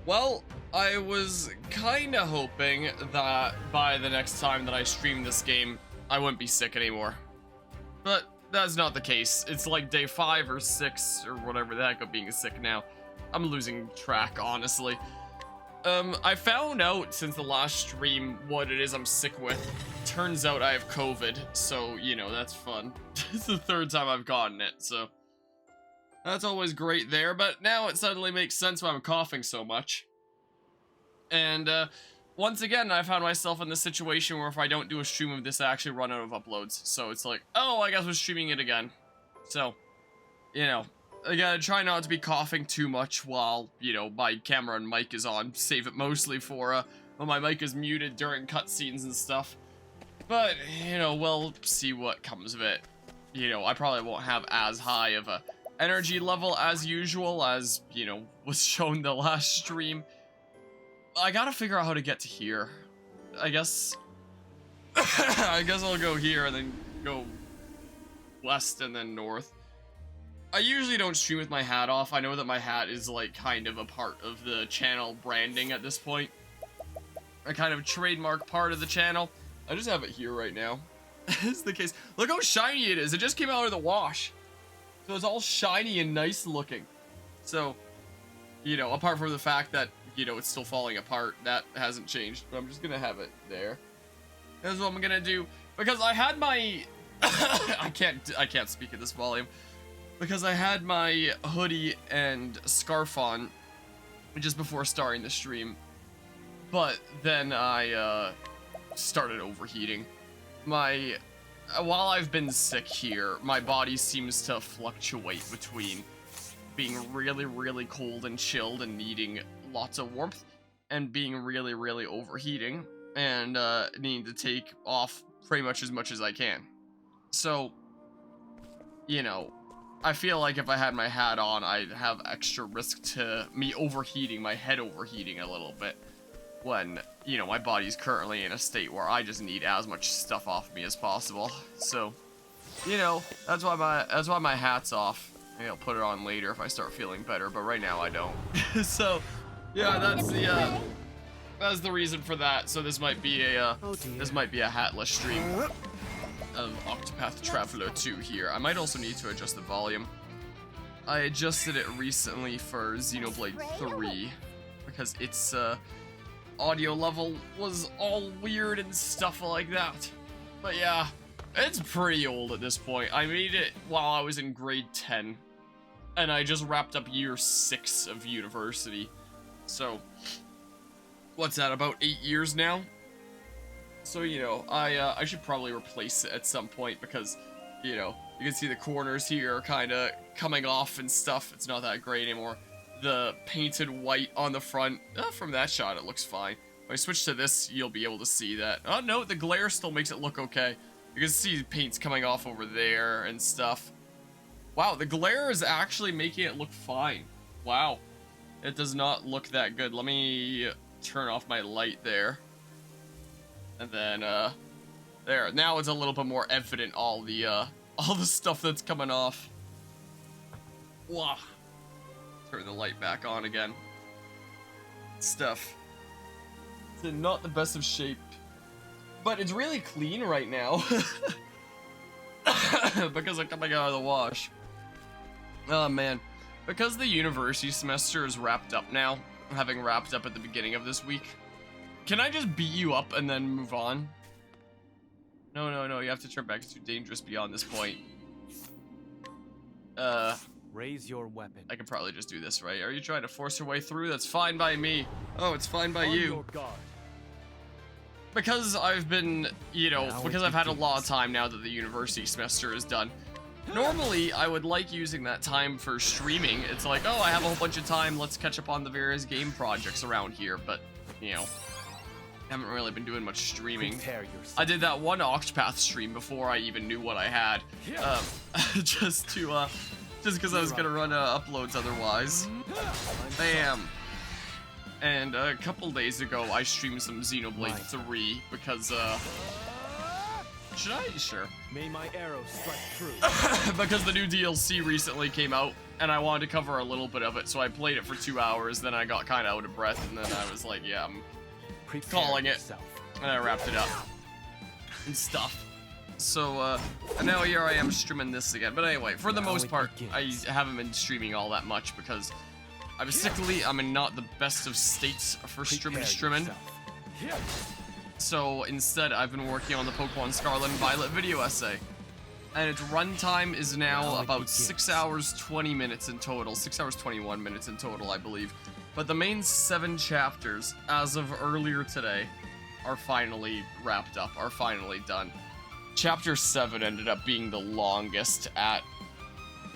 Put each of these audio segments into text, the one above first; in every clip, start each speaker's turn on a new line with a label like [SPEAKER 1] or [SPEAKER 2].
[SPEAKER 1] Well, I was kinda hoping that by the next time that I stream this game, I wouldn't be sick anymore. But that's not the case. It's like day 5 or 6 or whatever the heck of being sick now. I'm losing track, honestly. I found out since the last stream what it is I'm sick with. Turns out I have COVID, so, you know, that's fun. It's the 3rd time I've gotten it, so that's always great there, but now it suddenly makes sense why I'm coughing so much. And, once again, I found myself in this situation where if I don't do a stream of this, I actually run out of uploads. So it's like, oh, I guess we're streaming it again. So, you know, I gotta try not to be coughing too much while, you know, my camera and mic is on. Save it mostly for, when my mic is muted during cutscenes and stuff. But, you know, we'll see what comes of it. You know, I probably won't have as high of a energy level as usual as, you know, was shown the last stream. I gotta figure out how to get to here. I guess I guess I'll go here and then go west and then north. I usually don't stream with my hat off. I know that my hat is like kind of a part of the channel branding at this point. A kind of trademark part of the channel. I just have it here right now. This is the case. Look how shiny it is. It just came out of the wash. So it's all shiny and nice looking. So, you know, apart from the fact that, you know, it's still falling apart, that hasn't changed. But I'm just gonna have it there. That's what I'm gonna do. Because I had my I can't speak at this volume. Because I had my hoodie and scarf on just before starting the stream. But then I started overheating. While I've been sick here, my body seems to fluctuate between being really, really cold and chilled and needing lots of warmth, and being really, really overheating and needing to take off pretty much as I can. So, you know, I feel like if I had my hat on, I'd have extra risk to me overheating, my head overheating a little bit, when, you know, my body's currently in a state where I just need as much stuff off me as possible. So, you know, that's why my hat's off. Maybe I'll put it on later if I start feeling better, but right now I don't. So, yeah, that's the reason for that. So this might be a hatless stream of Octopath Traveler 2 here. I might also need to adjust the volume. I adjusted it recently for Xenoblade 3 because its audio level was all weird and stuff like that. But yeah, it's pretty old at this point. I made it while I was in grade 10, and I just wrapped up year 6 of university. So, what's that, about 8 years now? So, you know, I should probably replace it at some point because, you know, you can see the corners here are kind of coming off and stuff. It's not that great anymore. The painted white on the front, from that shot, it looks fine. If I switch to this, you'll be able to see that. Oh, no, the glare still makes it look okay. You can see paint's coming off over there and stuff. Wow, the glare is actually making it look fine. Wow. It does not look that good. Let me turn off my light there. And then, there. Now it's a little bit more evident, all the stuff that's coming off. Wow. Turn the light back on again. Stuff. It's in not the best of shape. But it's really clean right now. Because I'm coming out of the wash. Oh, man. Because the university semester is wrapped up now, having wrapped up at the beginning of this week, can I just beat you up and then move on? No, you have to turn back. It's too dangerous beyond this point.
[SPEAKER 2] Raise your weapon.
[SPEAKER 1] I can probably just do this, right? Are you trying to force your way through? That's fine by me. Oh, it's fine by you. Because I've been, you know, because I've had a lot of time now that the university semester is done. Normally, I would like using that time for streaming. It's like, oh, I have a whole bunch of time. Let's catch up on the various game projects around here. But, you know, haven't really been doing much streaming. I did that one Octopath stream before I even knew what I had. Just because I was gonna run uploads otherwise. Bam. And a couple days ago, I streamed some Xenoblade 3 because Should I? Sure.
[SPEAKER 2] May my arrow strike true.
[SPEAKER 1] Because the new DLC recently came out, and I wanted to cover a little bit of it, so I played it for 2 hours, then I got kind of out of breath, and then I was like, yeah, I'm calling it, and I wrapped it up and stuff. So, and now here I am streaming this again. But anyway, for the most part, I haven't been streaming all that much because I'm sickly. I'm in not the best of states for streaming. So instead, I've been working on the Pokemon Scarlet and Violet video essay. And its runtime is now about 6 hours 20 minutes in total. 6 hours 21 minutes in total, I believe. But the main 7 chapters, as of earlier today, are finally wrapped up, are finally done. Chapter 7 ended up being the longest at,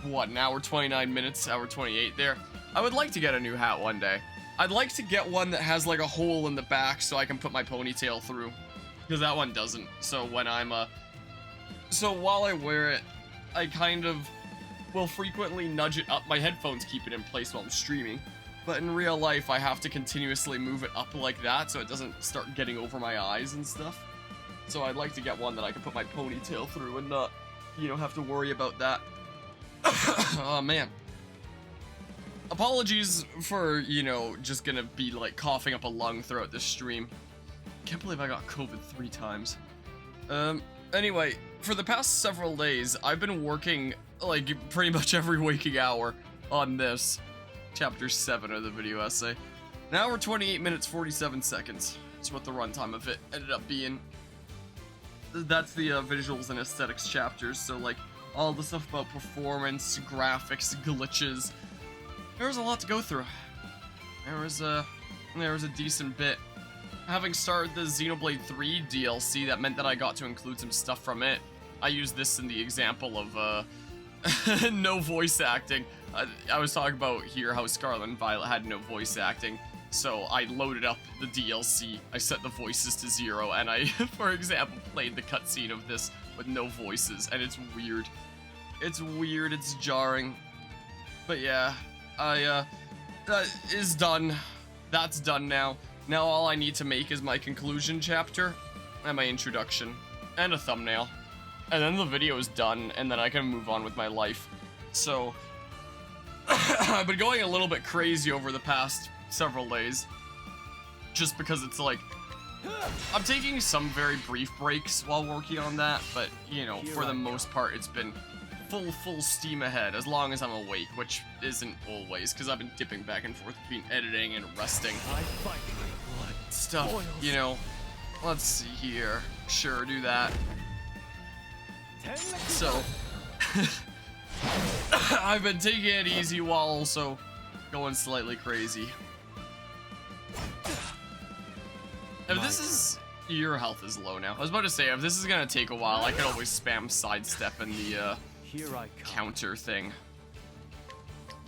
[SPEAKER 1] what, an hour 29 minutes, hour 28 there. I would like to get a new hat one day. I'd like to get one that has like a hole in the back so I can put my ponytail through. Because that one doesn't. So when I'm, so while I wear it, I kind of will frequently nudge it up. My headphones keep it in place while I'm streaming. But in real life, I have to continuously move it up like that so it doesn't start getting over my eyes and stuff. So I'd like to get one that I can put my ponytail through and not, you know, have to worry about that. Oh, man. Apologies for, you know, just gonna be, like, coughing up a lung throughout this stream. Can't believe I got COVID 3 times. Anyway, for the past several days, I've been working, like, pretty much every waking hour on this. Chapter 7 of the video essay. An hour 28 minutes 47 seconds is what the runtime of it ended up being. That's the visuals and aesthetics chapters, so like all the stuff about performance, graphics, glitches. There was a lot to go through. There was a decent bit. Having started the Xenoblade 3 DLC, that meant that I got to include some stuff from it. I used this in the example of no voice acting. I was talking about here how Scarlet and Violet had no voice acting. So I loaded up the DLC, I set the voices to 0, and I, for example, played the cutscene of this with no voices, and it's weird. It's weird, it's jarring. But yeah, that is done. That's done now. Now all I need to make is my conclusion chapter, and my introduction, and a thumbnail. And then the video is done, and then I can move on with my life. So, I've been going a little bit crazy over the past several days, just because it's like, I'm taking some very brief breaks while working on that, but, you know, for the most part, it's been full steam ahead, as long as I'm awake, which isn't always, because I've been dipping back and forth between editing and resting. Stuff, you know, let's see here. Sure, do that. So, I've been taking it easy while also going slightly crazy. If this is... Your health is low now. I was about to say, if this is gonna take a while, I could always spam sidestep in the, counter thing.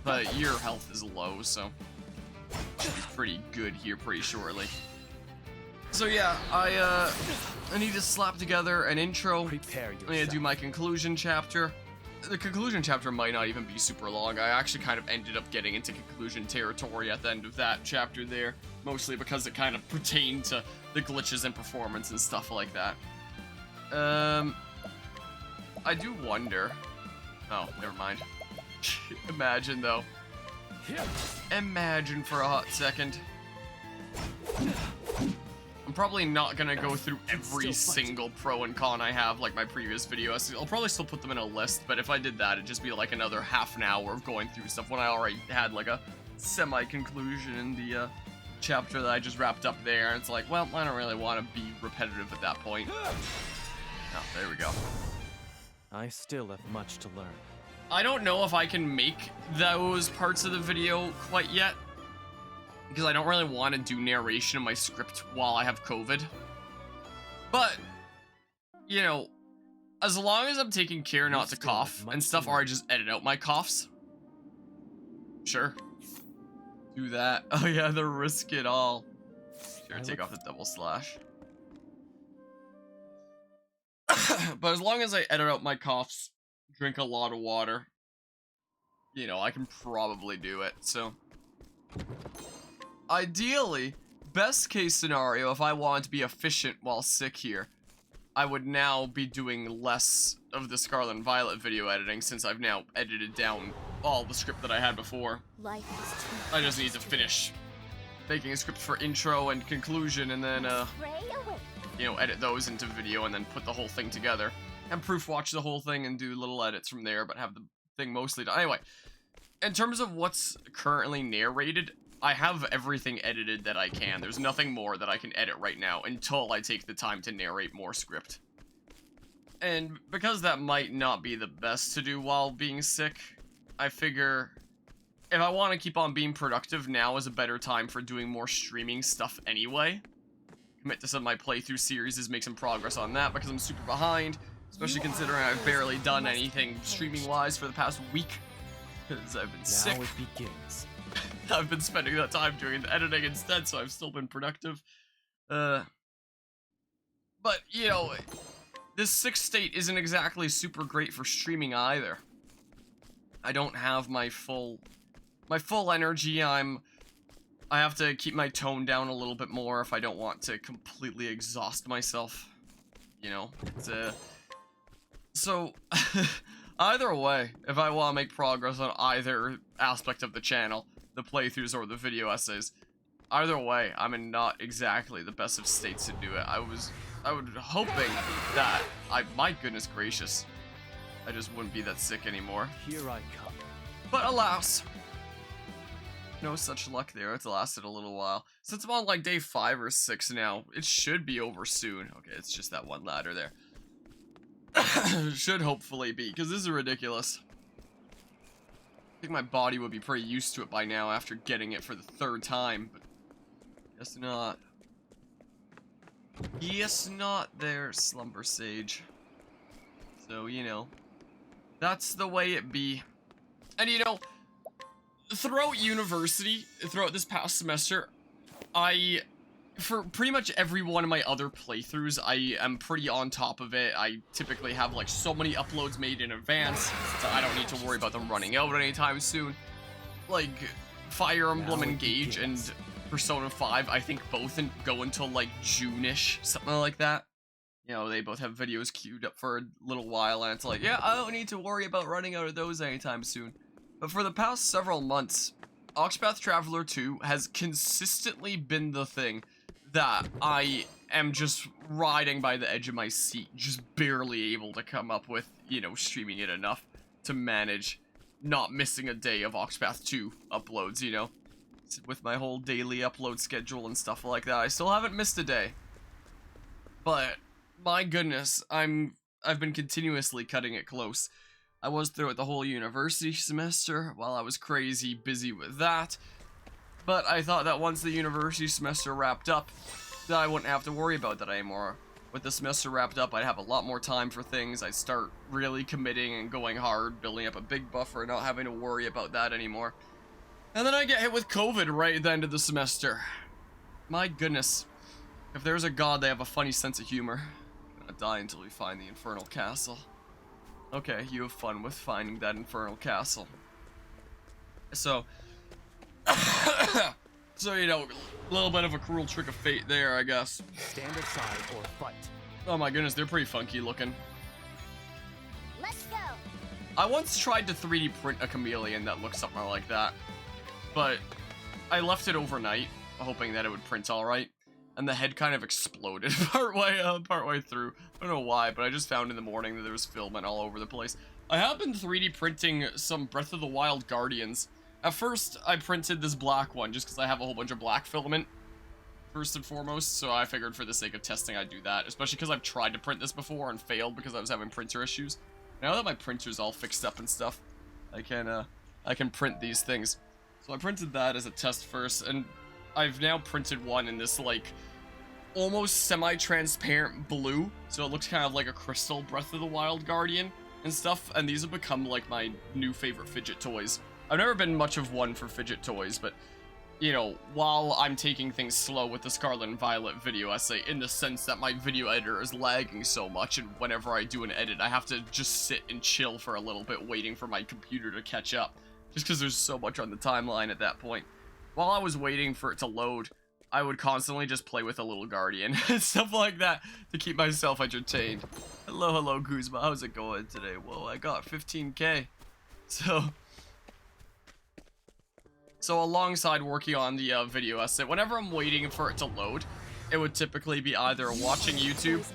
[SPEAKER 1] But your health is low, so... should be pretty good here pretty shortly. So yeah, I need to slap together an intro. I need to do my conclusion chapter. The conclusion chapter might not even be super long. I actually kind of ended up getting into conclusion territory at the end of that chapter there, mostly because it kind of pertained to the glitches and performance and stuff like that. I do wonder... Oh, never mind. Imagine, though. Imagine for a hot second. I'm probably not gonna go through every single pro and con I have like my previous video. I'll probably still put them in a list, but if I did that, it'd just be like another half an hour of going through stuff when I already had like a semi-conclusion in the chapter that I just wrapped up there. And it's like, well, I don't really want to be repetitive at that point. Oh, there we go.
[SPEAKER 2] I still have much to learn.
[SPEAKER 1] I don't know if I can make those parts of the video quite yet, because I don't really want to do narration in my script while I have COVID. But, you know, as long as I'm taking care not to cough and stuff, or I just edit out my coughs, sure. Do that. Oh yeah, the risk it all. Sure, take off the double slash. But as long as I edit out my coughs, drink a lot of water, you know, I can probably do it, so. Ideally, best case scenario, if I wanted to be efficient while sick here, I would now be doing less of the Scarlet and Violet video editing since I've now edited down all the script that I had before.
[SPEAKER 3] Life is too
[SPEAKER 1] I just need to finish making a script for intro and conclusion, and then, you know, edit those into video and then put the whole thing together. And proof watch the whole thing and do little edits from there, but have the thing mostly done. Anyway, in terms of what's currently narrated, I have everything edited that I can. There's nothing more that I can edit right now until I take the time to narrate more script. And because that might not be the best to do while being sick, I figure if I want to keep on being productive, now is a better time for doing more streaming stuff anyway. Commit to some of my playthrough series, make some progress on that because I'm super behind, especially considering I've barely done anything streaming-wise for the past week because I've been sick.
[SPEAKER 2] Now it begins.
[SPEAKER 1] I've been spending that time doing the editing instead, so I've still been productive. But, you know, this sick state isn't exactly super great for streaming either. I don't have my full energy. I have to keep my tone down a little bit more if I don't want to completely exhaust myself. You know, so either way, if I want to make progress on either aspect of the channel, the playthroughs or the video essays, either way, I'm in not exactly the best of states to do it. I was hoping that my goodness gracious, I just wouldn't be that sick anymore.
[SPEAKER 2] Here I come.
[SPEAKER 1] But alas, no such luck there. It's lasted a little while. Since I'm on like day 5 or 6 now, it should be over soon. Okay, it's just that one ladder there. Should hopefully be, because this is ridiculous. I think my body would be pretty used to it by now after getting it for the 3rd time, but guess not. Guess not there, Slumber Sage. So, you know, that's the way it be. And you know, throughout university, throughout this past semester, for pretty much every one of my other playthroughs, I am pretty on top of it. I typically have like so many uploads made in advance, so I don't need to worry about them running out anytime soon. Like, Fire Emblem Engage and Persona 5, I think both go until like June-ish, something like that. You know, they both have videos queued up for a little while, and it's like, yeah, I don't need to worry about running out of those anytime soon. But for the past several months, Octopath Traveler 2 has consistently been the thing that I am just riding by the edge of my seat, just barely able to come up with, you know, streaming it enough to manage not missing a day of Octopath 2 uploads, you know. With my whole daily upload schedule and stuff like that, I still haven't missed a day. But, my goodness, I've been continuously cutting it close. I was throughout the whole university semester while I was crazy busy with that. But I thought that once the university semester wrapped up, that I wouldn't have to worry about that anymore. With the semester wrapped up, I'd have a lot more time for things. I'd start really committing and going hard, building up a big buffer, not having to worry about that anymore. And then I get hit with COVID right at the end of the semester. My goodness. If there's a god, they have a funny sense of humor. I'm gonna die until we find the Infernal Castle. Okay, you have fun with finding that Infernal Castle. So, so, you know, a little bit of a cruel trick of fate there, I guess.
[SPEAKER 2] Stand aside or fight.
[SPEAKER 1] Oh my goodness, they're pretty funky looking.
[SPEAKER 3] Let's go.
[SPEAKER 1] I once tried to 3D print a chameleon that looked something like that, but I left it overnight, hoping that it would print alright, and the head kind of exploded partway through. I don't know why, but I just found in the morning that there was filament all over the place. I have been 3D printing some Breath of the Wild Guardians. At first, I printed this black one just because I have a whole bunch of black filament, first and foremost, so I figured for the sake of testing I'd do that, especially because I've tried to print this before and failed because I was having printer issues. Now that my printer's all fixed up and stuff, I can print these things. So I printed that as a test first, and I've now printed one in this, like, almost semi-transparent blue, so it looks kind of like a crystal Breath of the Wild Guardian and stuff, and these have become, like, my new favorite fidget toys. I've never been much of one for fidget toys, but, you know, while I'm taking things slow with the Scarlet and Violet video essay, in the sense that my video editor is lagging so much, and whenever I do an edit, I have to just sit and chill for a little bit, waiting for my computer to catch up, just because there's so much on the timeline at that point. While I was waiting for it to load, I would constantly just play with a little guardian and stuff like that to keep myself entertained. Hello, Guzma. How's it going today? Whoa, I got 15K. So alongside working on the video essay, whenever I'm waiting for it to load, it would typically be either watching YouTube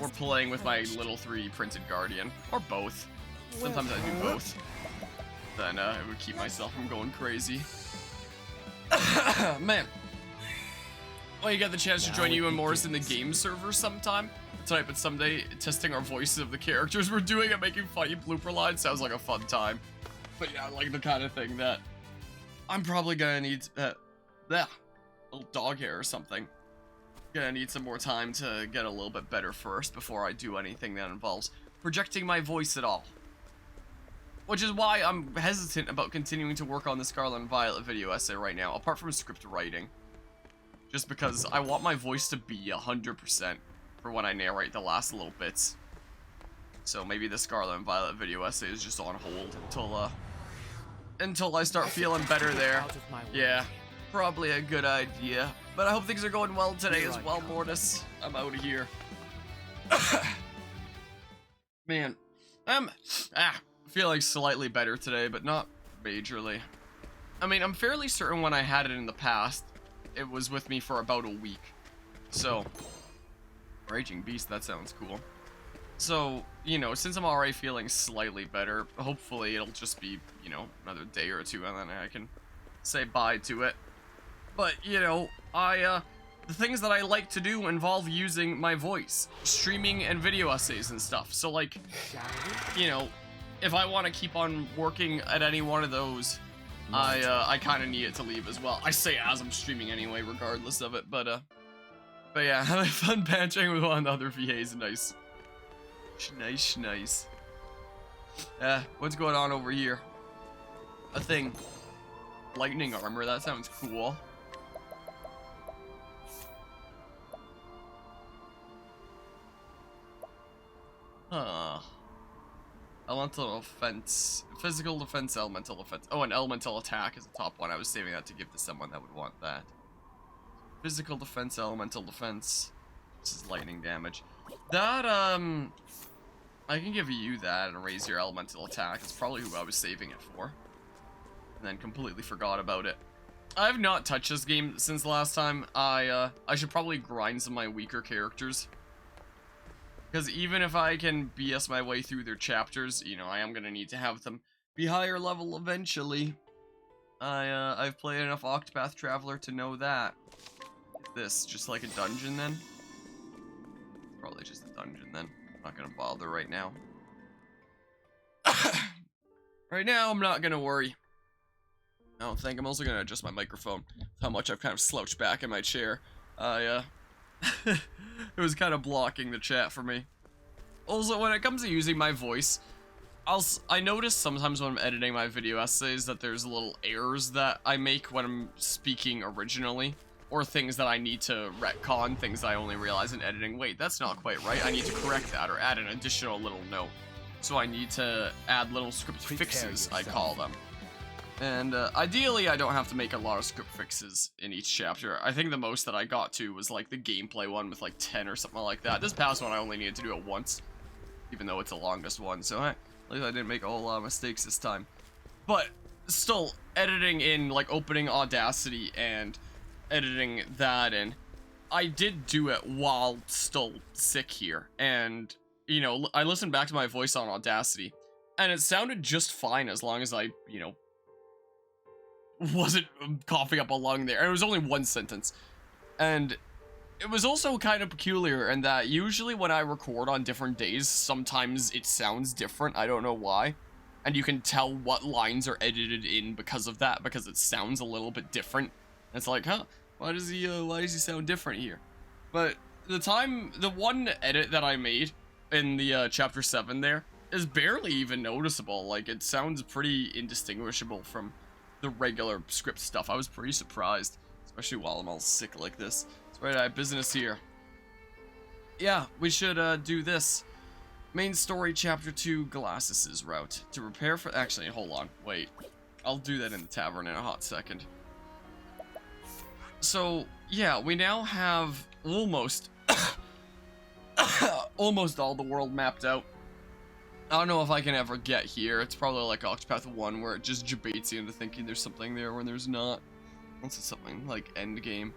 [SPEAKER 1] or playing with my little 3 printed guardian, or both. Sometimes I do both. Then it would keep myself from going crazy. Man. Well, you get the chance to join you and Morris in the game server sometime. Type it someday, testing our voices of the characters we're doing and making funny blooper lines sounds like a fun time. But yeah, like the kind of thing that I'm probably gonna need, little dog hair or something. Gonna need some more time to get a little bit better first before I do anything that involves projecting my voice at all. Which is why I'm hesitant about continuing to work on the Scarlet and Violet video essay right now, apart from script writing. Just because I want my voice to be 100% for when I narrate the last little bits. So maybe the Scarlet and Violet video essay is just on hold until I start feeling better there. Yeah, probably a good idea. But I hope things are going well today as well, Mortis. I'm out of here. Man, I'm feeling slightly better today, but not majorly. I mean, I'm fairly certain when I had it in the past, it was with me for about a week. So, Raging Beast, that sounds cool. So, you know, since I'm already feeling slightly better, hopefully it'll just be, you know, another day or two and then I can say bye to it. But, you know, the things that I like to do involve using my voice, streaming and video essays and stuff. So, like, you know, if I want to keep on working at any one of those, I kind of need it to leave as well. I say as I'm streaming anyway, regardless of it, but yeah, having fun banching with one of the other VAs, nice. Nice. What's going on over here? A thing. Lightning armor, that sounds cool. Elemental defense, physical defense, elemental defense. Oh, an elemental attack is the top one. I was saving that to give to someone that would want that. Physical defense, elemental defense. This is lightning damage. That, I can give you that and raise your elemental attack. It's probably who I was saving it for. And then completely forgot about it. I have not touched this game since the last time. I should probably grind some of my weaker characters. Because even if I can BS my way through their chapters, you know, I am going to need to have them be higher level eventually. I've played enough Octopath Traveler to know that. Is this just like a dungeon then? Probably just a dungeon then. I'm not going to bother right now. Right now, I'm not going to worry. I don't think. I'm also going to adjust my microphone. How much I've kind of slouched back in my chair. It was kind of blocking the chat for me. Also, when it comes to using my voice, I notice sometimes when I'm editing my video essays that there's little errors that I make when I'm speaking originally, or things that I need to retcon, things that I only realize in editing. Wait, that's not quite right. I need to correct that or add an additional little note. So I need to add little script fixes, I call them. And ideally, I don't have to make a lot of script fixes in each chapter. I think the most that I got to was like the gameplay one with like 10 or something like that. This past one, I only needed to do it once, even though it's the longest one. So at least I didn't make a whole lot of mistakes this time. But still, editing in like opening Audacity and editing that in, I did do it while still sick here. And, you know, I listened back to my voice on Audacity, and it sounded just fine as long as I, you know, wasn't coughing up a lung there. And it was only one sentence. And it was also kind of peculiar in that usually when I record on different days, sometimes it sounds different. I don't know why. And you can tell what lines are edited in because of that, because it sounds a little bit different. And it's like, huh, why does he sound different here? But the one edit that I made in the chapter 7 there is barely even noticeable. Like, it sounds pretty indistinguishable from the regular script stuff. I was pretty surprised, especially while I'm all sick like this. That's right, I have business here. Yeah, we should do this. Main story, chapter 2, Glasses' route. To prepare for... Actually, hold on. Wait. I'll do that in the tavern in a hot second. So, yeah, we now have almost almost all the world mapped out. I don't know if I can ever get here. It's probably like Octopath 1 where it just debates you into thinking there's something there when there's not. Once it's something like end game.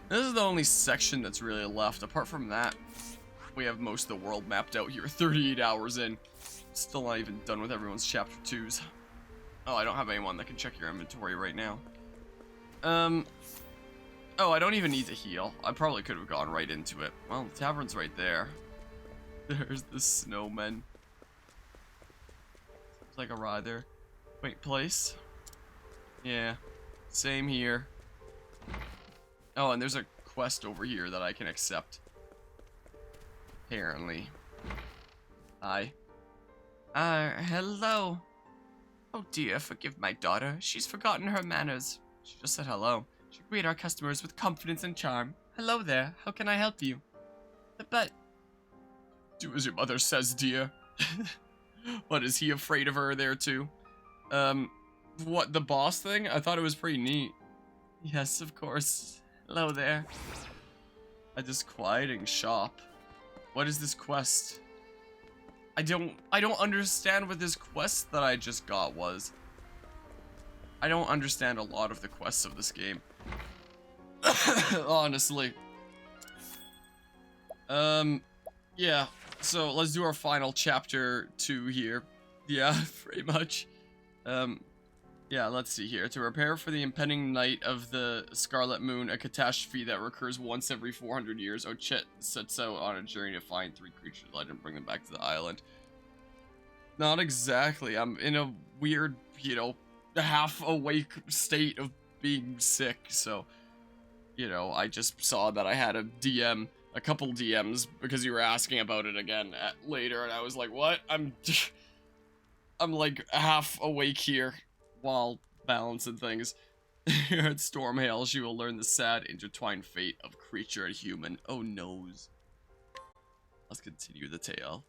[SPEAKER 1] This is the only section that's really left. Apart from that, we have most of the world mapped out here 38 hours in. Still not even done with everyone's chapter 2s. Oh, I don't have anyone that can check your inventory right now. Oh, I don't even need to heal. I probably could have gone right into it. Well, the tavern's right there. There's the snowmen. Seems like a ride there. Wait, place? Yeah. Same here. Oh, and there's a quest over here that I can accept. Apparently. Hi. Hello. Oh dear, forgive my daughter. She's forgotten her manners. She just said hello. She greet our customers with confidence and charm. Hello there, how can I help you? But... Do as your mother says, dear. What, is he afraid of her there too? What, the boss thing? I thought it was pretty neat. Yes, of course. Hello there. A disquieting shop. What is this quest? I don't understand what this quest that I just got was. I don't understand a lot of the quests of this game. Honestly. Yeah. So let's do our final chapter 2 here. Yeah, pretty much. Yeah, let's see here. To prepare for the impending night of the Scarlet Moon, a catastrophe that recurs once every 400 years, Ochet sets out on a journey to find 3 creatures alive and bring them back to the island. Not exactly. I'm in a weird, you know, half-awake state of being sick, so, you know, I just saw that I had a DM, a couple DMs, because you were asking about it again later, and I was like, what? I'm like half awake here while balancing things. Here at Stormhail, she will learn the sad, intertwined fate of creature and human. Oh noes. Let's continue the tale.